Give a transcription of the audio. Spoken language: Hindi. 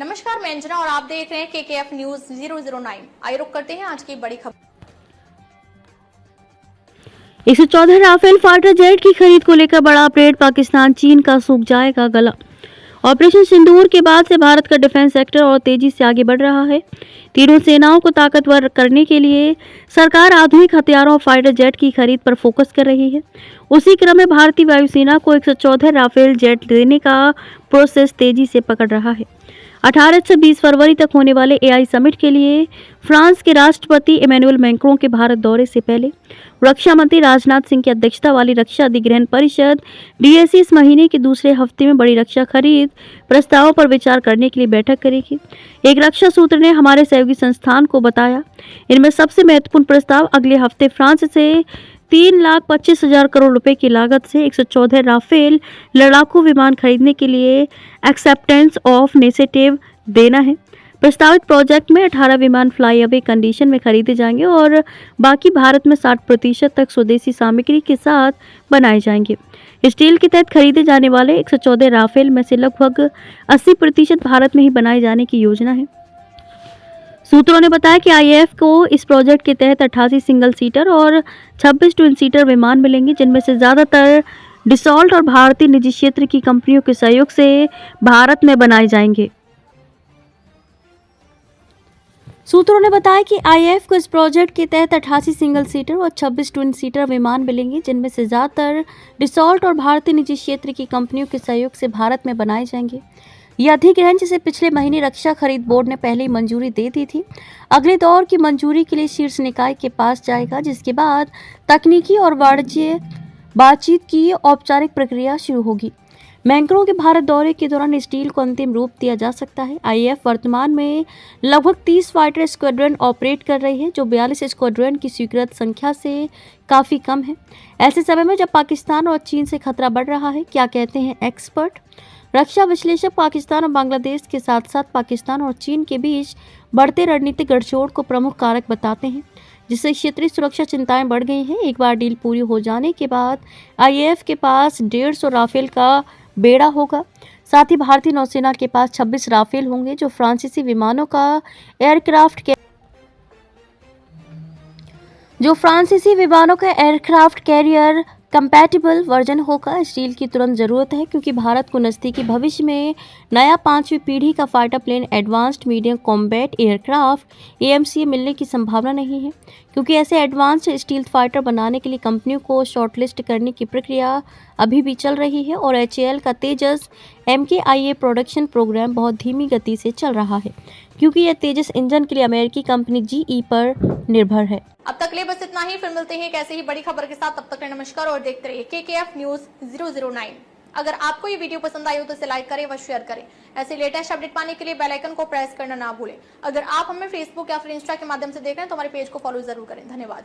नमस्कार, मैं अंजना और आप देख रहे हैं KKF न्यूज 009। आइए रुक करते हैं आज की बड़ी खबर। 114 राफेल फाइटर जेट की खरीद को लेकर बड़ा अपडेट। पाकिस्तान चीन का सूख जाएगा गला। ऑपरेशन सिंदूर के बाद से भारत का डिफेंस सेक्टर और तेजी से आगे बढ़ रहा है। तीनों सेनाओं को ताकतवर करने के लिए सरकार आधुनिक हथियारों और फाइटर जेट की खरीद पर फोकस कर रही है। उसी क्रम में भारतीय वायुसेना को 114 राफेल जेट देने का प्रोसेस तेजी से पकड़ रहा है। 18 से 20 फरवरी तक होने वाले AI समिट के लिए फ्रांस के राष्ट्रपति इमैनुअल मैक्रों के भारत दौरे से पहले रक्षा मंत्री राजनाथ सिंह की अध्यक्षता वाली रक्षा अधिग्रहण परिषद DAC इस महीने के दूसरे हफ्ते में बड़ी रक्षा खरीद प्रस्तावों पर विचार करने के लिए बैठक करेगी। एक रक्षा सूत्र ने हमारे सहयोगी संस्थान को बताया, इनमें सबसे महत्वपूर्ण प्रस्ताव अगले हफ्ते फ्रांस से 3,25,000 करोड़ रुपए की लागत से 114 राफेल लड़ाकू विमान खरीदने के लिए एक्सेप्टेंस ऑफ इनिशिएटिव देना है। प्रस्तावित प्रोजेक्ट में 18 विमान फ्लाई अवे कंडीशन में खरीदे जाएंगे और बाकी भारत में 60% तक स्वदेशी सामग्री के साथ बनाए जाएंगे। इस डील के तहत खरीदे जाने वाले 114 राफेल में से लगभग 80% भारत में ही बनाए जाने की योजना है। सूत्रों ने बताया कि IAF को इस प्रोजेक्ट के तहत 88 सिंगल सीटर और 26 ट्विन सीटर विमान मिलेंगे, जिनमें से ज़्यादातर डिसॉल्ट और भारतीय निजी क्षेत्र की कंपनियों के सहयोग से भारत में बनाए जाएंगे। सूत्रों ने बताया कि IAF को इस प्रोजेक्ट के तहत 88 सिंगल सीटर और 26 ट्विन सीटर विमान मिलेंगे, जिनमें से ज़्यादातर डिसॉल्ट और भारतीय निजी क्षेत्र की कंपनियों के सहयोग से भारत में बनाए जाएंगे। यह अधिग्रहण जिसे पिछले महीने रक्षा खरीद बोर्ड ने पहले ही मंजूरी दे दी थी, अगले दौर की मंजूरी के लिए शीर्ष निकाय के पास जाएगा, जिसके बाद तकनीकी और वाणिज्य बातचीत की औपचारिक प्रक्रिया शुरू होगी। मैक्रों के भारत दौरे के दौरान इस डील को अंतिम रूप दिया जा सकता है। IAF वर्तमान में लगभग 30 फाइटर स्क्वाड्रन ऑपरेट कर रही है, जो 42 स्क्वाड्रन की स्वीकृत संख्या से काफ़ी कम है। ऐसे समय में जब पाकिस्तान और चीन से खतरा बढ़ रहा है, क्या कहते हैं एक्सपर्ट? रक्षा विश्लेषक पाकिस्तान और बांग्लादेश के साथ साथ पाकिस्तान और चीन के बीच बढ़ते रणनीतिक गठजोड़ को प्रमुख कारक बताते हैं, जिससे क्षेत्रीय सुरक्षा चिंताएं बढ़ गई हैं। एक बार डील पूरी हो जाने के बाद IAF के पास 150 राफेल का बेड़ा होगा। साथ ही भारतीय नौसेना के पास 26 राफेल होंगे, जो फ्रांसीसी विमानों का एयरक्राफ्ट कैरियर कंपैटिबल वर्जन होगा। इस डील की तुरंत ज़रूरत है, क्योंकि भारत को नज़दीकी भविष्य में नया 5वीं पीढ़ी का fighter plane advanced medium combat aircraft AMCA मिलने की संभावना नहीं है, क्योंकि ऐसे एडवांस्ड स्टील्थ फाइटर बनाने के लिए कंपनियों को शॉर्टलिस्ट करने की प्रक्रिया अभी भी चल रही है और HAL का तेजस MKIA प्रोडक्शन प्रोग्राम बहुत धीमी गति से चल रहा है, क्योंकि यह तेजस इंजन के लिए अमेरिकी कंपनी GE पर निर्भर है। अब तक ले बस इतना ही, फिर मिलते हैं एक ऐसे ही बड़ी खबर के साथ। तब तक नमस्कार और देखते रहिए KKF न्यूज 009। अगर आपको ये वीडियो पसंद आई हो तो इसे लाइक करें व शेयर करें। ऐसे लेटेस्ट अपडेट पाने के लिए बेल आइकन को प्रेस करना ना भूलें। अगर आप हमें फेसबुक या फिर इंस्टा के माध्यम से देख रहे हैं तो हमारे पेज को फॉलो जरूर करें। धन्यवाद।